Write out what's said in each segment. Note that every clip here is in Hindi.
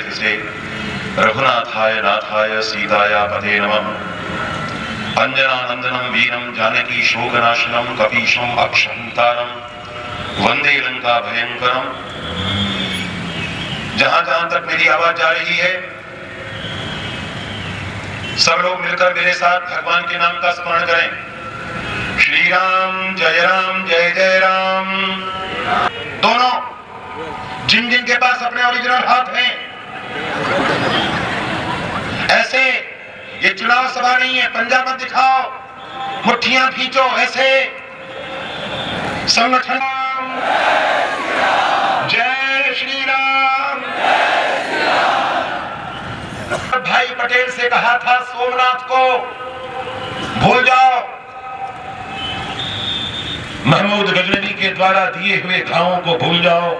कंठ से रघुनाथाय नाथाय सीताया पते नमः। अंजनानंदनम वीरम जानकी शोकनाशनम कपीशम अक्षहंतारम वंदे लंका भयंकरम। जहां जहां तक मेरी आवाज जा रही है, सब लोग मिलकर मेरे साथ भगवान के नाम का स्मरण करें। श्री राम जय जय राम। दोनों जिन जिन के पास अपने ओरिजिनल हाथ हैं, ऐसे, ये चुनाव सभा नहीं है, पंजा मत दिखाओ, मुट्ठियां खींचो, ऐसे संगठन जय श्री राम। भाई पटेल से कहा था सोमनाथ को भूल जाओ, महमूद गजनवी के द्वारा दिए हुए घावों को भूल जाओ।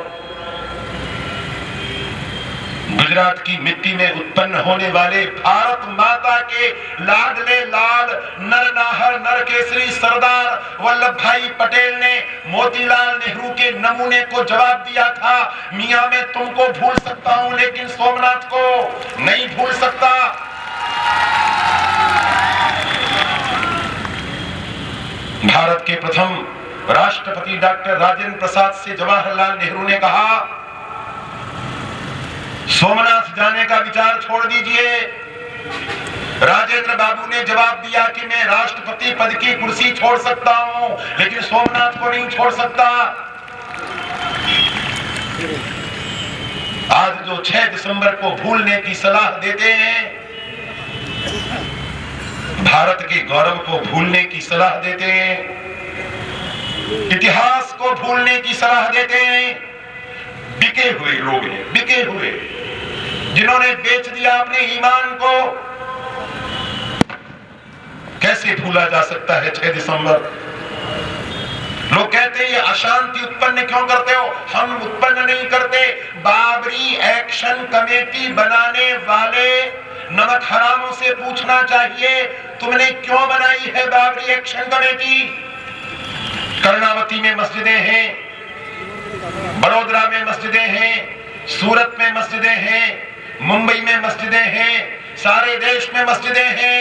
गुजरात की मिट्टी में उत्पन्न होने वाले भारत माता के लाडले लाल नरनाहर नरकेसरी सरदार वल्लभ भाई पटेल ने मोतीलाल नेहरू के नमूने को जवाब दिया था, मियां मैं तुमको भूल सकता हूं लेकिन सोमनाथ को नहीं भूल सकता। भारत के प्रथम राष्ट्रपति डॉक्टर राजेंद्र प्रसाद से जवाहरलाल नेहरू ने कहा, सोमनाथ जाने का विचार छोड़ दीजिए। राजेंद्र बाबू ने जवाब दिया कि मैं राष्ट्रपति पद की कुर्सी छोड़ सकता हूं लेकिन सोमनाथ को नहीं छोड़ सकता। आज जो 6 दिसंबर को भूलने की सलाह देते हैं, भारत के गौरव को भूलने की सलाह देते हैं, इतिहास को भूलने की सलाह देते हैं, बिके हुए लोग हैं, बिके हुए, जिन्होंने बेच दिया अपने ईमान को। कैसे भूला जा सकता है 6 दिसंबर? लोग कहते हैं ये अशांति उत्पन्न क्यों करते हो? हम उत्पन्न नहीं करते। बाबरी एक्शन कमेटी बनाने वाले नमक हरामों से पूछना चाहिए, तुमने क्यों बनाई है बाबरी एक्शन कमेटी? कर्णावती में मस्जिदें हैं, बड़ोदरा में मस्जिदें हैं, सूरत में मस्जिदें हैं, मुंबई में मस्जिदें हैं, सारे देश में मस्जिदें हैं।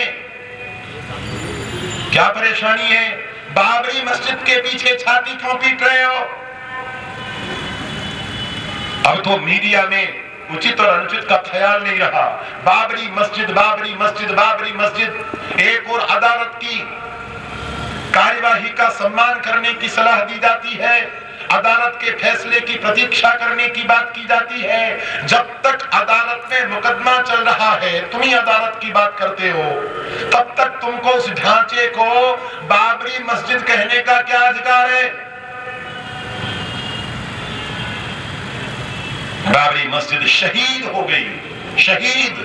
क्या परेशानी है? बाबरी मस्जिद के पीछे छाती क्यों पीट रहे हो? अब तो मीडिया में उचित और अनुचित का ख्याल नहीं रहा। बाबरी मस्जिद, बाबरी मस्जिद, बाबरी मस्जिद। एक और अदालत की कार्यवाही का सम्मान करने की सलाह दी जाती है, अदालत के फैसले की प्रतीक्षा करने की बात की जाती है। जब तक अदालत में मुकदमा चल रहा है, तुम ही अदालत की बात करते हो, तब तक तुमको उस ढांचे को बाबरी मस्जिद कहने का क्या अधिकार है? बाबरी मस्जिद शहीद हो गई, शहीद।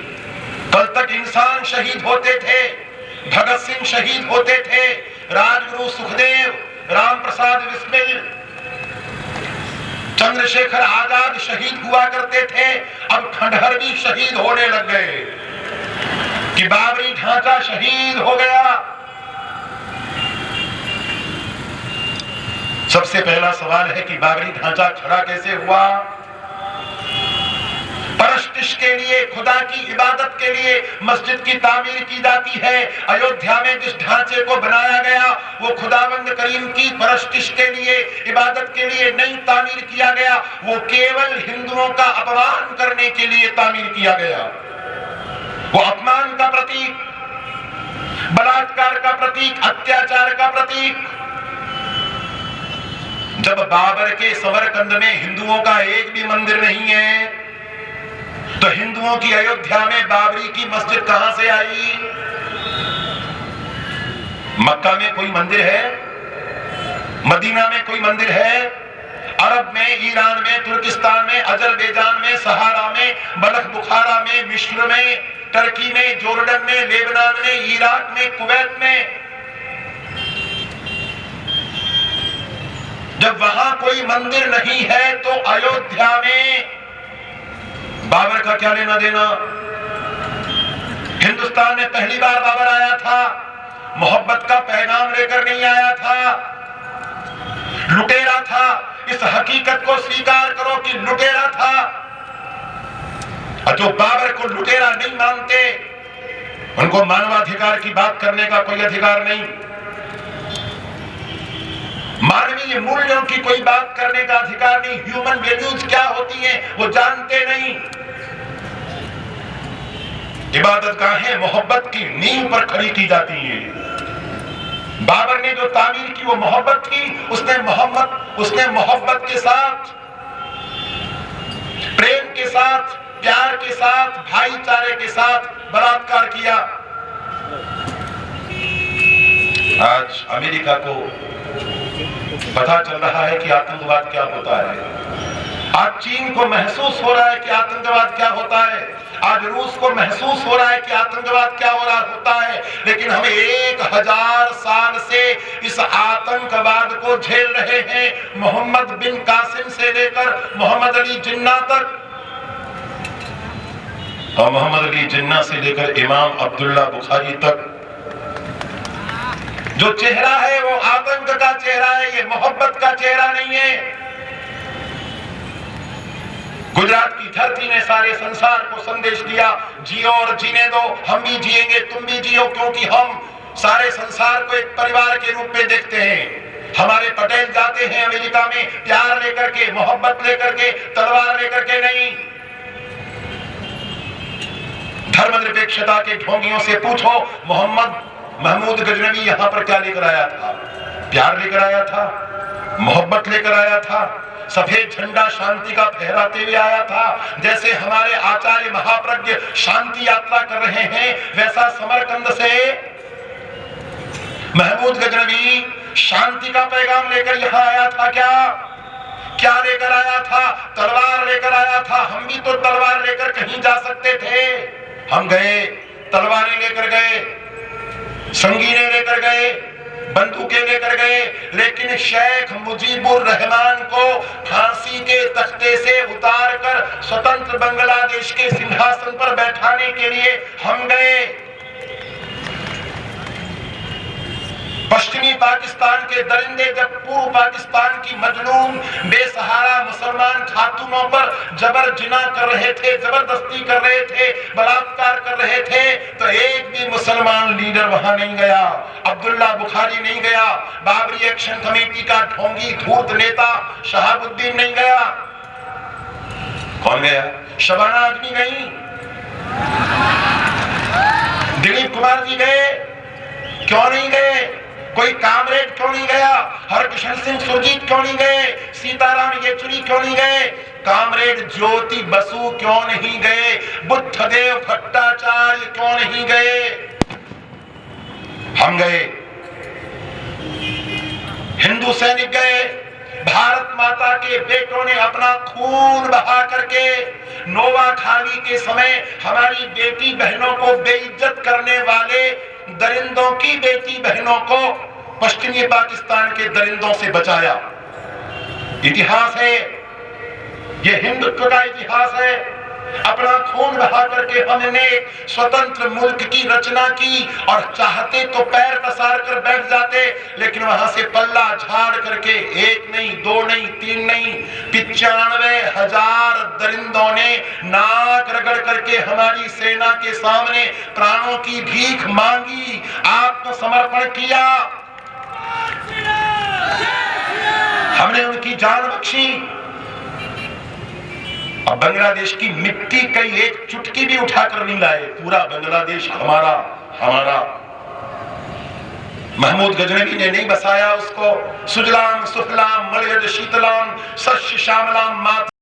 कल तक इंसान शहीद होते थे, भगत सिंह शहीद होते थे, राजगुरु सुखदेव, राम प्रसाद बिस्मिल, चंद्रशेखर आजाद शहीद हुआ करते थे। अब खंडहर भी शहीद होने लग गए कि बाबरी ढांचा शहीद हो गया। सबसे पहला सवाल है कि बाबरी ढांचा खड़ा कैसे हुआ? परस्तिश के लिए, खुदा की इबादत के लिए मस्जिद की तामीर की जाती है। अयोध्या में जिस ढांचे को बनाया गया वो खुदावंद करीम की परस्तिश के लिए, इबादत के लिए नहीं तामीर किया गया, वो केवल हिंदुओं का अपमान करने के लिए तामीर किया गया। वो अपमान का प्रतीक, बलात्कार का प्रतीक, अत्याचार का प्रतीक। जब बाबर के समरकंद में हिंदुओं का एक भी मंदिर नहीं है, तो हिंदुओं की अयोध्या में बाबरी की मस्जिद कहां से आई? मक्का में कोई मंदिर है? मदीना में कोई मंदिर है? अरब में, ईरान में, तुर्किस्तान में, अजरबैजान में, सहारा में, बलख बुखारा में, मिस्र में, टर्की में, जोर्डन में, लेबनान में, इराक में, कुवैत में। जब वहां कोई मंदिर नहीं है तो अयोध्या में बाबर का क्या लेना देना? हिंदुस्तान में पहली बार बाबर आया था, मोहब्बत का पैगाम लेकर नहीं आया था, लुटेरा था। इस हकीकत को स्वीकार करो कि लुटेरा था। और जो बाबर को लुटेरा नहीं मानते, उनको मानवाधिकार की बात करने का कोई अधिकार नहीं, मानवीय मूल्यों की कोई बात करने का अधिकार नहीं, ह्यूमन वैल्यूज क्या होती हैं वो जानते नहीं। इबादतगाहें मोहब्बत की नींव पर खड़ी की जाती हैं। बाबर ने जो तामीर की वो मोहब्बत थी, उसने मोहब्बत के साथ, प्रेम के साथ, प्यार के साथ, भाईचारे के साथ बलात्कार किया। आज अमेरिका को पता चल रहा है कि आतंकवाद क्या होता है। आज चीन को महसूस हो रहा है कि आतंकवाद क्या होता है। आज रूस को महसूस हो रहा है कि आतंकवाद क्या हो रहा होता है। लेकिन हम 1000 साल से इस आतंकवाद को झेल रहे हैं, मोहम्मद बिन कासिम से लेकर मोहम्मद अली जिन्ना तक, और मोहम्मद अली जिन्ना से लेकर इमाम अब्दुल्ला बुखारी तक। जो चेहरा है वो आतंक का चेहरा है, ये मोहब्बत का चेहरा नहीं है। गुजरात की धरती ने सारे संसार को संदेश दिया, जियो और जीने दो, हम भी जिएंगे, तुम भी जियो, क्योंकि हम सारे संसार को एक परिवार के रूप में देखते हैं। हमारे पटेल जाते हैं अमेरिका में प्यार लेकर के, मोहब्बत लेकर के, तलवार लेकर के नहीं। धर्मनिरपेक्षता के ढोंगियों से पूछो, मोहम्मद महमूद गजनवी यहां पर क्या लेकर आया था? प्यार लेकर आया था, मोहब्बत लेकर आया था, सफेद झंडा शांति का फहराते हुए आया था। जैसे हमारे आचार्य महाप्रज्ञ शांति यात्रा कर रहे हैं, वैसा समरकंद से महमूद गजनवी शांति का पैगाम लेकर यहां आया था। क्या लेकर आया था? तलवार लेकर आया था। हम भी तो तलवार लेकर कहीं जा सकते थे, हम गए, तलवारें लेकर गए, संगीनें लेकर गए, बंदूकें लेकर गए, लेकिन शेख मुजीबुर रहमान को फांसी के तख्ते से उतारकर स्वतंत्र बांग्लादेश के सिंहासन पर बैठाने के लिए हम गए। पश्चिमी पाकिस्तान के दरिंदे जब पूर्व पाकिस्तान की मजलूम बेसहारा मुसलमान खातूनों पर जबर जिना कर रहे थे, जबरदस्ती कर रहे थे, बलात्कार कर रहे थे, तो एक भी मुसलमान लीडर वहां नहीं गया। अब्दुल्ला बुखारी नहीं गया, बाबरी एक्शन कमेटी का ढोंगी धूर्त नेता शहाबुद्दीन नहीं गया। कौन गया? शबाना आजमी गई, दिलीप कुमार जी गए, क्यों नहीं गए? कोई कामरेड क्यों नहीं गया? हरकिशन सिंह सुरजीत क्यों नहीं गए? सीताराम येचुरी क्यों नहीं गए? कामरेड ज्योति बसु क्यों नहीं गए? बुद्धदेव भट्टाचार्य क्यों नहीं गए? हम गए। हिंदू सैनिक गए। भारत माता के बेटों ने अपना खून बहा करके नोवाखाली के समय हमारी बेटी बहनों को बेइज्जत करने वाले दरिंदों की बेटी बहनों को पश्चिमी पाकिस्तान के दरिंदों से बचाया। इतिहास है, ये हिंदुत्व का इतिहास है। अपना खून बहा करके हमने स्वतंत्र मुल्क की रचना की, और चाहते तो पैर पसार कर बैठ जाते, लेकिन वहां से पल्ला झाड़ करके 1 नहीं, 2 नहीं, 3 नहीं, 95,000 दरिंदों ने नाक रगड़ करके हमारी सेना के सामने प्राणों की भीख मांगी, आत्मसमर्पण किया। हमने उनकी जान बख्शी। अब बांग्लादेश की मिट्टी कई एक चुटकी भी उठाकर नहीं लाए, पूरा बांग्लादेश हमारा। महमूद गजनवी ने नहीं बसाया उसको। सुजलाम सुफलाम मलयज शीतलाम सस्य श्यामलाम मात